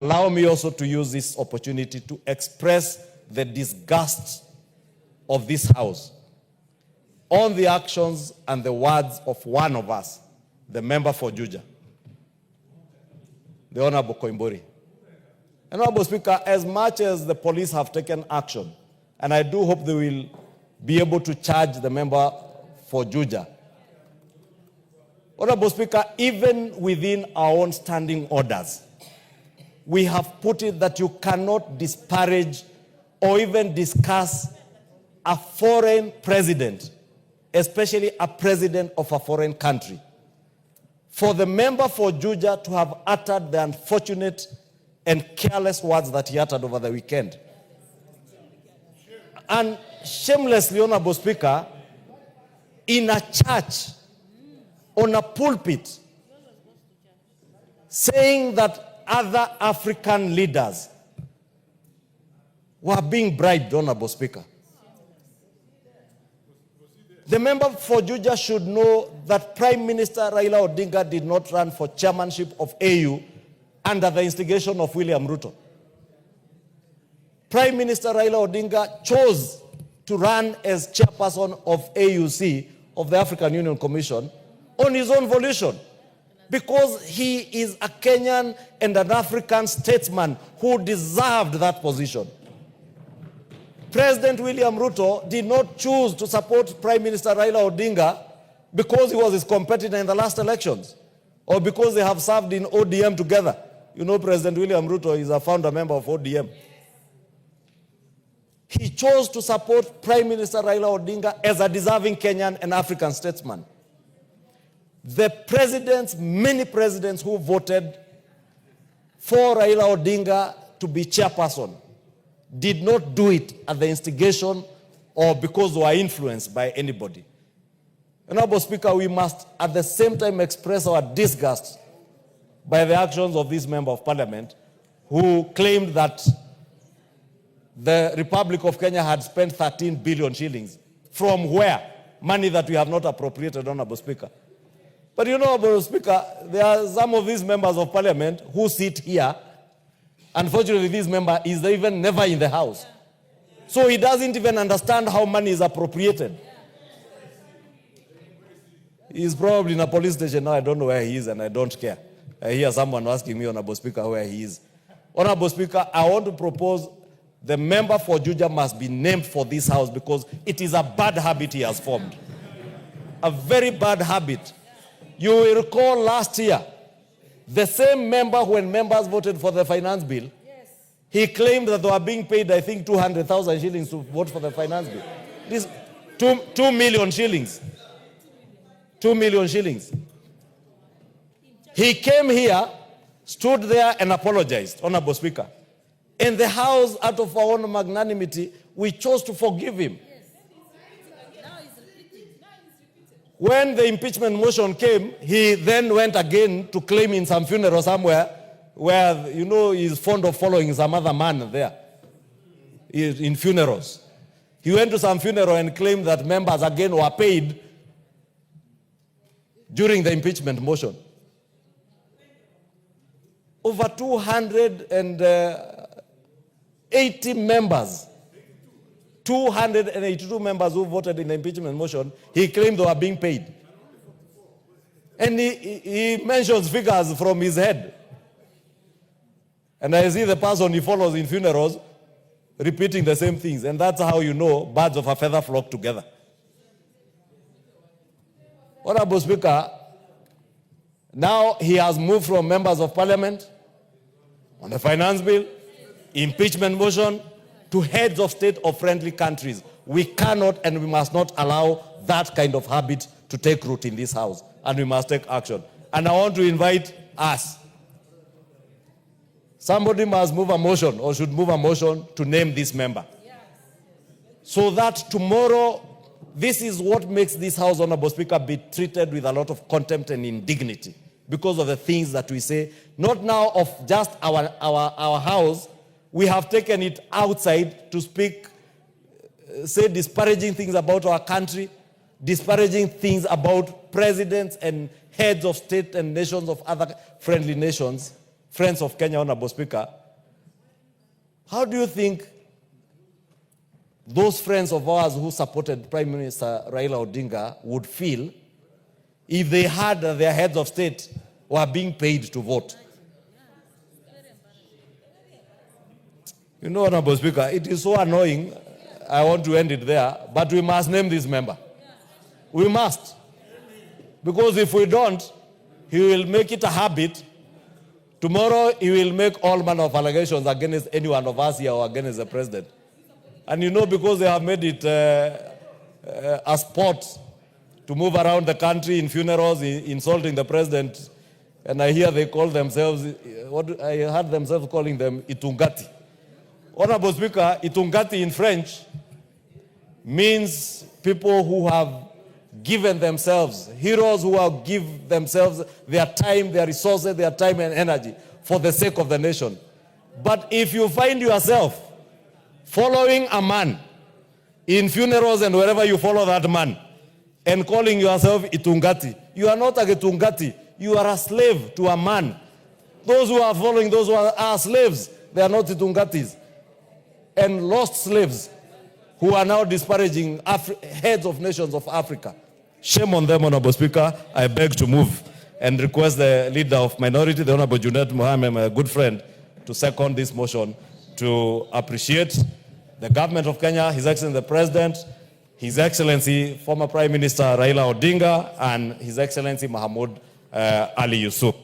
Allow me also to use this opportunity to express the disgust of this House on the actions and the words of one of us, the member for Juja, the Honorable Koimburi. Honorable Speaker, as much as the police have taken action, and I do hope they will be able to charge the member for Juja, Honorable Speaker, even within our own standing orders, we have put it that you cannot disparage or even discuss a foreign president, especially a president of a foreign country. For the member for Juja to have uttered the unfortunate and careless words that he uttered over the weekend. And shamelessly, Honorable Speaker, in a church, on a pulpit, saying that other African leaders were being bribed, Honorable Speaker. The member for Juja should know that Prime Minister Raila Odinga did not run for chairmanship of AU under the instigation of William Ruto. Prime Minister Raila Odinga chose to run as chairperson of AUC, of the African Union Commission, on his own volition, because he is a Kenyan and an African statesman who deserved that position. President William Ruto did not choose to support Prime Minister Raila Odinga because he was his competitor in the last elections, or because they have served in ODM together. You know, President William Ruto is a founder member of ODM. He chose to support Prime Minister Raila Odinga as a deserving Kenyan and African statesman. The presidents, many presidents who voted for Raila Odinga to be chairperson, did not do it at the instigation or because they were influenced by anybody. Honorable Speaker, we must at the same time express our disgust by the actions of this member of parliament who claimed that the Republic of Kenya had spent 13 billion shillings. From where? Money that we have not appropriated, Honorable Speaker. But you know, Honorable Speaker, there are some of these members of parliament who sit here. Unfortunately, this member is even never in the house. So he doesn't even understand how money is appropriated. He's probably in a police station now. I don't know where he is and I don't care. I hear someone asking me, Honorable Speaker, where he is. Honorable Speaker, I want to propose the member for Juja must be named for this house because it is a bad habit he has formed. A very bad habit. You will recall last year, the same member, when members voted for the finance bill, yes, he claimed that they were being paid, I think, 200,000 shillings to vote for the finance bill. This 2 million shillings. 2 million shillings. He came here, stood there and apologized, Honorable Speaker. And the House, out of our own magnanimity, we chose to forgive him. When the impeachment motion came, he then went again to claim in some funeral somewhere where, you know, he's fond of following some other man there in funerals. He went to some funeral and claimed that members again were paid during the impeachment motion. Over 280 members, 282 members who voted in the impeachment motion, he claimed they were being paid. And he mentions figures from his head. And I see the person he follows in funerals repeating the same things. And that's how you know birds of a feather flock together. Honorable Speaker, now he has moved from members of parliament on the finance bill, impeachment motion, to heads of state of friendly countries. We cannot and we must not allow that kind of habit to take root in this house, and we must take action. And I want to invite us. Somebody must move a motion or should move a motion to name this member. So that tomorrow, this is what makes this house, Honorable Speaker, be treated with a lot of contempt and indignity because of the things that we say, not now of just our house. We have taken it outside to speak, say disparaging things about our country, disparaging things about presidents and heads of state and nations of other friendly nations. friends of Kenya, Honorable Speaker, how do you think those friends of ours who supported Prime Minister Raila Odinga would feel if they had their heads of state were being paid to vote? You know, Honorable Speaker, it is so annoying. I want to end it there, but we must name this member. We must. Because if we don't, he will make it a habit. Tomorrow, he will make all manner of allegations against any one of us here or against the president. And you know, because they have made it a sport to move around the country in funerals, insulting the president, and I hear they call themselves, I heard themselves calling them itungati. Honorable Speaker, itungati in French means people who have given themselves, heroes who have given themselves their time, their resources, their time and energy for the sake of the nation. But if you find yourself following a man in funerals and wherever you follow that man and calling yourself itungati, you are not a itungati, you are a slave to a man. Those who are following, those who are slaves, they are not itungatis. And lost slaves who are now disparaging heads of nations of Africa. Shame on them, Honorable Speaker. I beg to move and request the leader of minority, the Honorable Junet Mohammed, my good friend, to second this motion to appreciate the government of Kenya, His Excellency the President, His Excellency former Prime Minister Raila Odinga, and His Excellency Mahmoud Ali Yusuf.